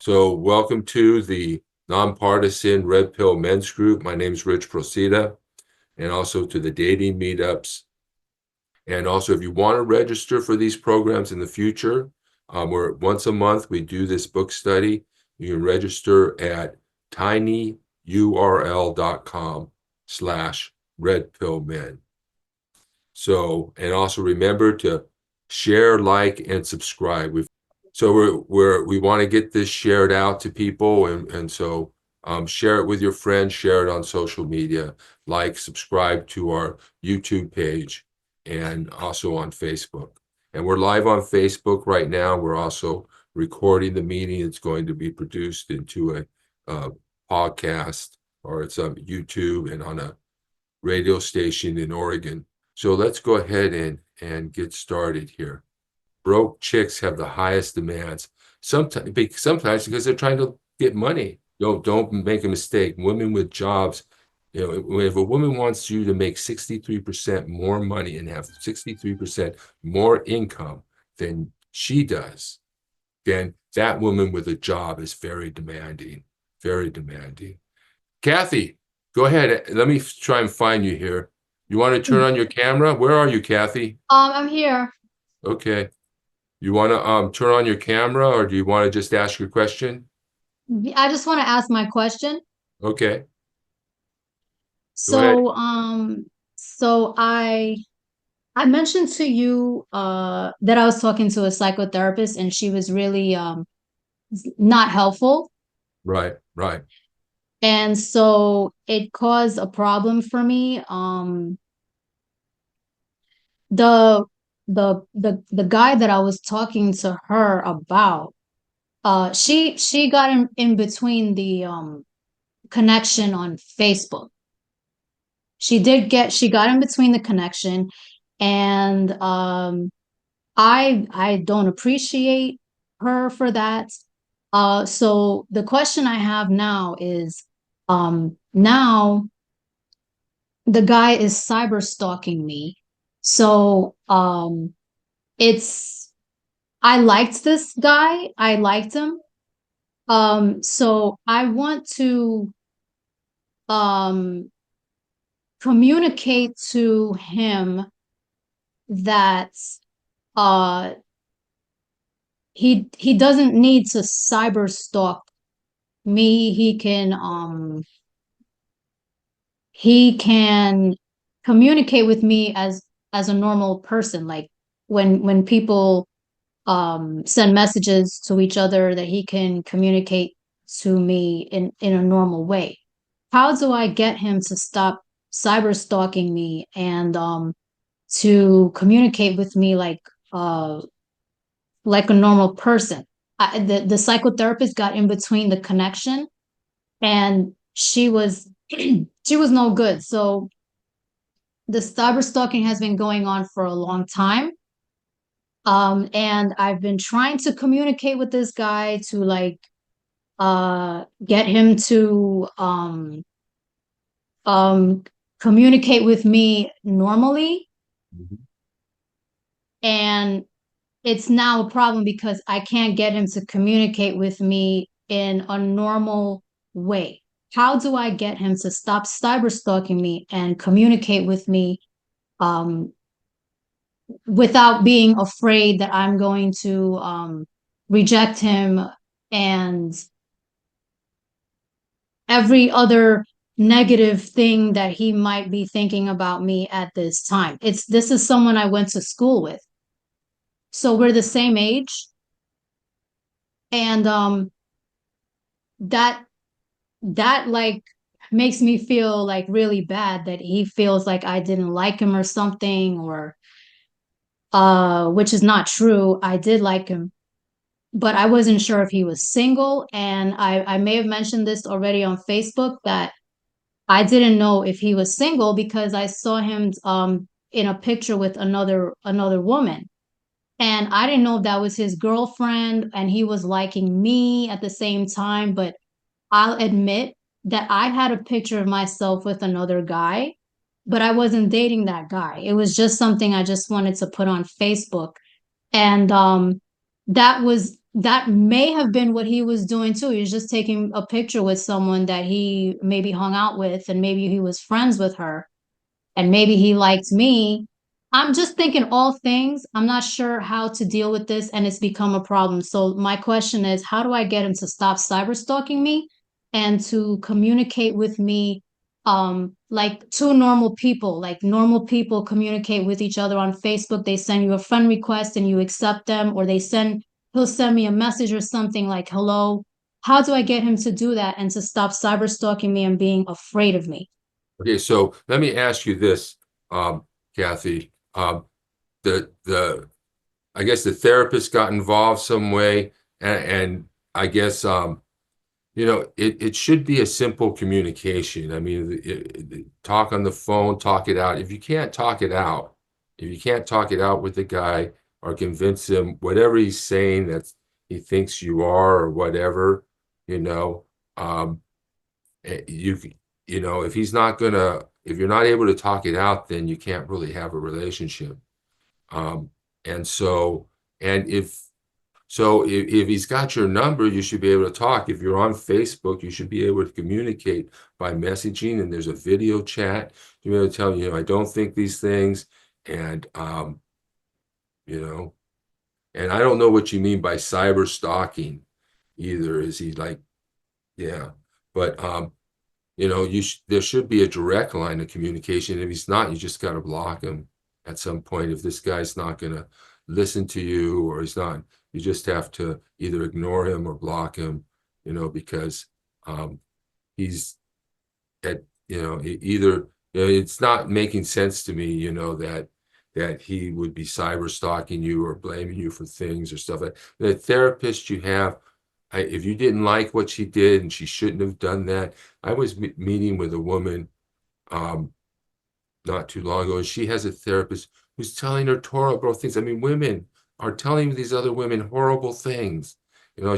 So welcome to the Nonpartisan Red Pill Men's Group. My name is Rich Procida, and also to the dating meetups. And also, if you want to register for these programs in the future, we're once a month, we do this book study. You can register at tinyurl.com/redpillmen. So, and also remember to share, like, and subscribe. So we want to get this shared out to people, and so share it with your friends, share it on social media, like, subscribe to our YouTube page, and also on Facebook. And we're live on Facebook right now. We're also recording the meeting. It's going to be produced into a podcast, or it's on YouTube and on a radio station in Oregon. So let's go ahead and get started here. Broke chicks have the highest demands. Sometimes because they're trying to get money. Don't make a mistake. Women with jobs, if a woman wants you to make 63% more money and have 63% more income than she does, then that woman with a job is very demanding, very demanding. Cathy, go ahead. Let me try and find you here. You want to turn on your camera? Where are you, Cathy? I'm here. Okay. You want to turn on your camera, or do you want to just ask your question? I just want to ask my question. Okay, go ahead. So I mentioned to you that I was talking to a psychotherapist and she was really not helpful. Right, right. And so it caused a problem for me. The the guy that I was talking to her about, she got in between the connection on Facebook. She got in between the connection, and I don't appreciate her for that. So the question I have now is, now the guy is cyber stalking me. So it's I liked this guy. I liked him. So I want to um communicate to him that uh he doesn't need to cyber stalk me. He can communicate with me as a normal person, like when people send messages to each other, that he can communicate to me in a normal way. How do I get him to stop cyber stalking me and to communicate with me like a normal person? The psychotherapist got in between the connection, and she was she was no good. So the cyber stalking has been going on for a long time. And I've been trying to communicate with this guy to get him to um communicate with me normally. Mhm. And it's now a problem because I can't get him to communicate with me in a normal way. How do I get him to stop cyber stalking me and communicate with me um, without being afraid that I'm going to reject him and every other negative thing that he might be thinking about me at this time? This is someone I went to school with. So we're the same age. And that that makes me feel like really bad that he feels like I didn't like him or something, or which is not true. I did like him, but I wasn't sure if he was single. And I may have mentioned this already on Facebook, that I didn't know if he was single because I saw him in a picture with another woman. And I didn't know if that was his girlfriend and he was liking me at the same time. But I'll admit that I had a picture of myself with another guy, but I wasn't dating that guy. It was just something I just wanted to put on Facebook. And that was that may have been what he was doing too. He was just taking a picture with someone that he maybe hung out with, and maybe he was friends with her, and maybe he liked me. I'm just thinking all things. I'm not sure how to deal with this, and it's become a problem. So my question is, how do I get him to stop cyber stalking me and to communicate with me like two normal people, like normal people communicate with each other on Facebook. They send you a friend request and you accept them, or he'll send me a message or something like hello. How do I get him to do that and to stop cyber stalking me and being afraid of me? Okay, so let me ask you this, Cathy. The I guess the therapist got involved some way, and I guess it should be a simple communication. I mean, talk on the phone, talk it out. If you can't talk it out with the guy or convince him whatever he's saying that he thinks you are or whatever, you know, um, you if you're not able to talk it out, then you can't really have a relationship. Um, and so, and if he's got your number, you should be able to talk. If you're on Facebook, you should be able to communicate by messaging, and there's a video chat. You're able to tell him, I don't think these things, and you know, and I don't know what you mean by cyber stalking either. Is he like, yeah, but there should be a direct line of communication. If he's not, you just got to block him at some point. If this guy's not going to listen to you, or he's not, you just have to either ignore him or block him, because um, he's at, either, it's not making sense to me, that he would be cyber stalking you or blaming you for things or stuff like that. The therapist you have, if you didn't like what she did and she shouldn't have done that. I was meeting with a woman um, not too long ago, and she has a therapist who's telling her horrible things. I mean, women are telling these other women horrible things.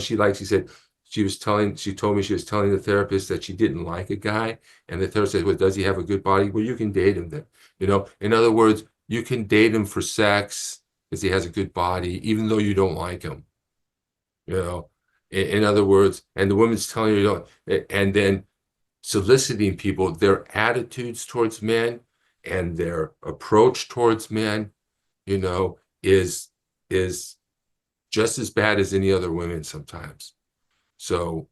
She said she told me she was telling the therapist that she didn't like a guy, and the therapist said, well, does he have a good body? Well, you can date him then. In other words, you can date him for sex because he has a good body, even though you don't like him. You know, in other words, and the woman's telling you, and then soliciting people, their attitudes towards men and their approach towards men, you know, is is just as bad as any other women sometimes. So,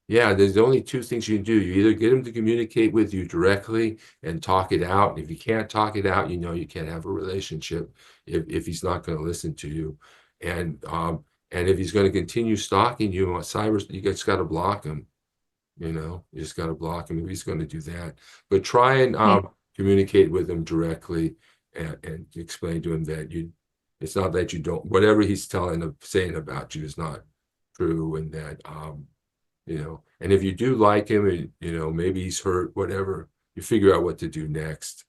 yeah, there's only two things you can do. You either get him to communicate with you directly and talk it out. And if you can't talk it out, you can't have a relationship if he's not going to listen to you. And if he's going to continue stalking you on cyber, you just got to block him. You just got to block him if he's going to do that. But try and Okay. communicate with him directly and explain to him that it's not that you don't, whatever he's saying about you is not true, and that and if you do like him, and maybe he's hurt, whatever, you figure out what to do next.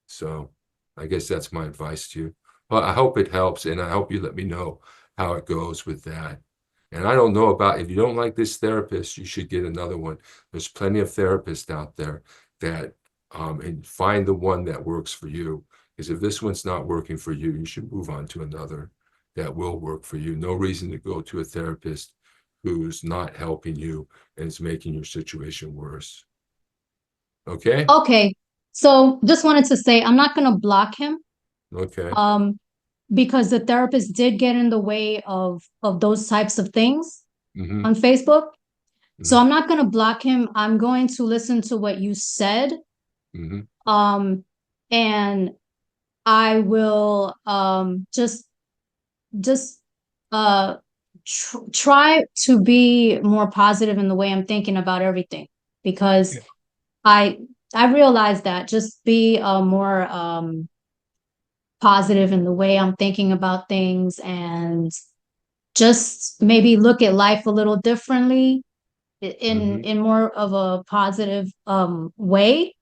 So I guess that's my advice to you. Well, I hope it helps, and I hope you let me know how it goes with that. And I don't know about, if you don't like this therapist, you should get another one. There's plenty of therapists out there that and find the one that works for you. Because if this one's not working for you, you should move on to another that will work for you. No reason to go to a therapist who's not helping you and is making your situation worse. Okay? Okay. So just wanted to say I'm not going to block him Okay. um because the therapist did get in the way of those types of things Mm-hmm. on Facebook. So Mm-hmm. I'm not going to block him. I'm going to listen to what you said. Mm-hmm. Um and I will just uh try to be more positive in the way I'm thinking about everything, because Yeah. I I realize that just be more positive in the way I'm thinking about things, and just maybe look at life a little differently Mm-hmm. in more of a positive way.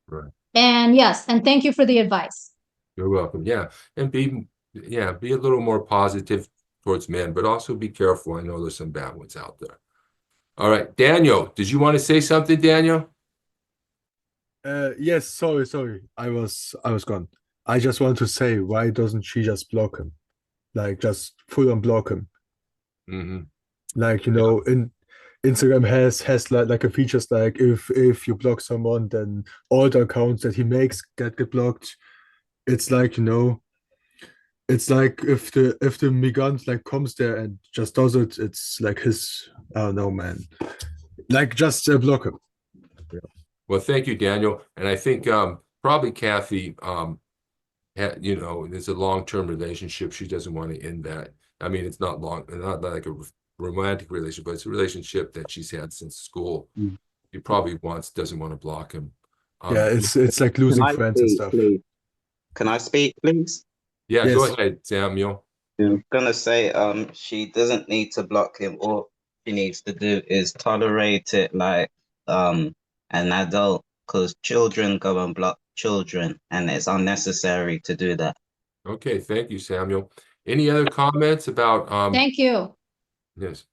Right. And yes, and thank you for the advice. You're welcome. Yeah. And be a little more positive towards men, but also be careful. I know there's some bad ones out there. All right. Daniel, did you want to say something, Daniel? Yes, sorry. I was gone. I just want to say, why doesn't she just block him? Like just full on block him. Hmm. Like, Yeah. in Instagram has like a features like if you block someone, then all the accounts that he makes get blocked. It's like, it's like if the migrant like comes there and just does it, it's like his, I don't know, man. Like just block him. Yeah. Well, thank you, Daniel. And I think probably Cathy, there's a long-term relationship. She doesn't want to end that. I mean, it's not like a romantic relationship, but it's a relationship that she's had since school. Mm. He probably doesn't want to block him. Yeah, it's like Can losing I friends and speak, stuff. please? Can I speak, please? Yeah, go Yes. ahead, Samuel. I'm gonna say, she doesn't need to block him. All she needs to do is tolerate it like an adult, because children go and block children, and it's unnecessary to do that. Okay, thank you, Samuel. Any other comments about Thank you. yes.